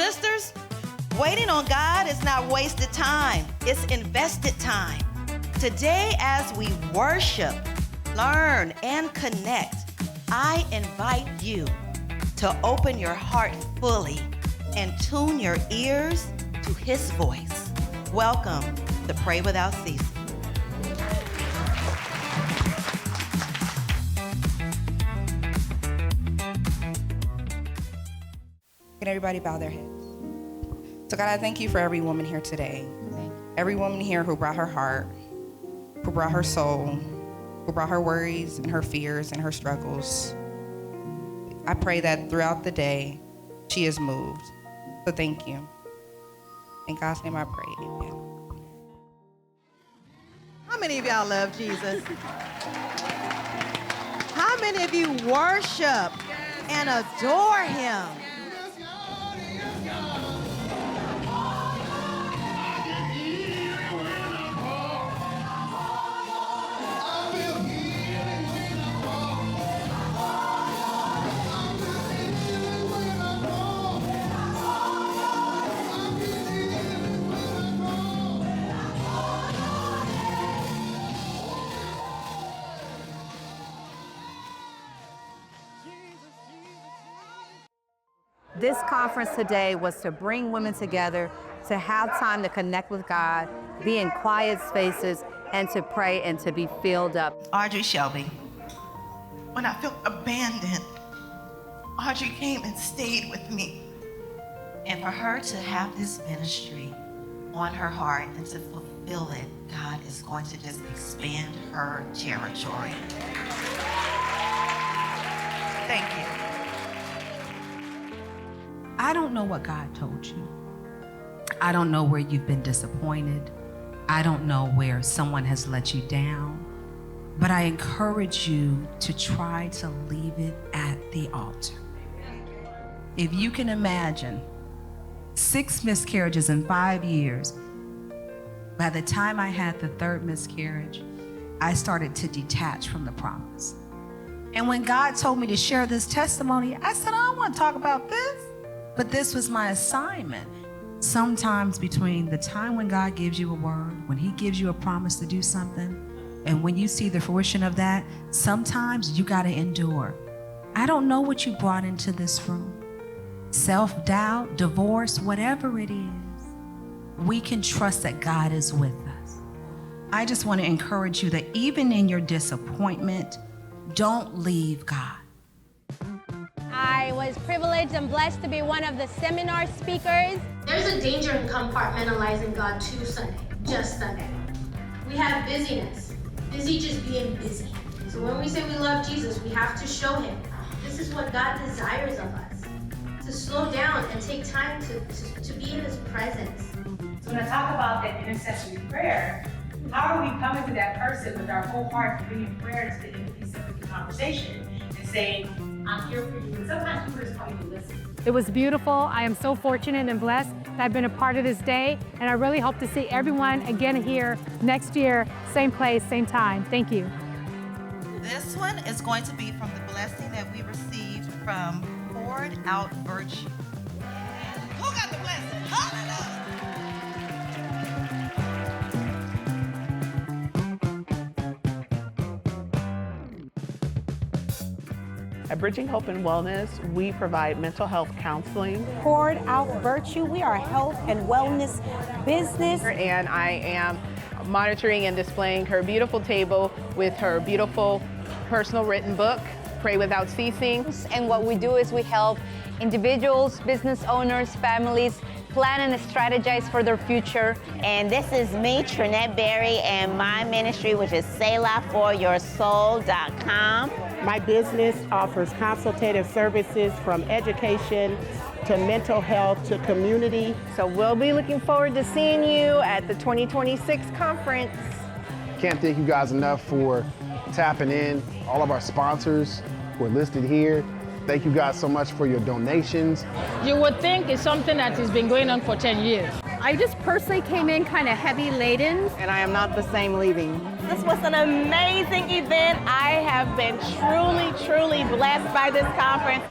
Sisters, waiting on God is not wasted time. It's invested time. Today, as we worship, learn, and connect, I invite you to open your heart fully and tune your ears to His voice. Welcome to Pray Without Ceasing. Can everybody bow their heads? So God, I thank you for every woman here today. Every woman here who brought her heart, who brought her soul, who brought her worries and her fears and her struggles. I pray that throughout the day, she is moved. So thank you. In God's name I pray, amen. How many of y'all love Jesus? How many of you worship and adore Him? This conference today was to bring women together, to have time to connect with God, be in quiet spaces, and to pray and to be filled up. Audrey Shelby, when I felt abandoned, Audrey came and stayed with me. And for her to have this ministry on her heart and to fulfill it, God is going to just expand her territory. Thank you. I don't know what God told you. I don't know where you've been disappointed. I don't know where someone has let you down. But I encourage you to try to leave it at the altar. If you can imagine 6 miscarriages in 5 years, by the time I had the 3rd miscarriage, I started to detach from the promise. And when God told me to share this testimony, I said, I don't want to talk about this. But this was my assignment. Sometimes between the time when God gives you a word, when He gives you a promise to do something, and when you see the fruition of that, sometimes you got to endure. I don't know what you brought into this room. Self-doubt, divorce, whatever it is, we can trust that God is with us. I just want to encourage you that even in your disappointment, don't leave God. I was privileged and blessed to be one of the seminar speakers. There's a danger in compartmentalizing God to Sunday, just Sunday. We have busyness, busy just being busy. So when we say we love Jesus, we have to show Him. This is what God desires of us, to slow down and take time to be in His presence. So when I talk about that intercessory prayer, how are we coming to that person with our whole heart, bringing prayer to the end of the conversation and saying, I'm here for you. And sometimes people just want you to listen. It was beautiful. I am so fortunate and blessed that I've been a part of this day, and I really hope to see everyone again here next year, same place, same time. Thank you. This one is going to be from the blessing that we received from Poured Out Virtue. Who got the blessing? Hallelujah! At Bridging Hope and Wellness, we provide mental health counseling. Poured Out Virtue, we are a health and wellness business. And I am monitoring and displaying her beautiful table with her beautiful personal written book, Pray Without Ceasing. And what we do is we help individuals, business owners, families plan and strategize for their future. And this is me, Trinette Berry, and my ministry, which is SelahForYourSoul.com. My business offers consultative services from education to mental health to community. So we'll be looking forward to seeing you at the 2026 conference. Can't thank you guys enough for tapping in. All of our sponsors who are listed here. Thank you guys so much for your donations. You would think it's something that has been going on for 10 years. I just personally came in kind of heavy laden. And I am not the same leaving. This was an amazing event. I have been truly, truly blessed by this conference.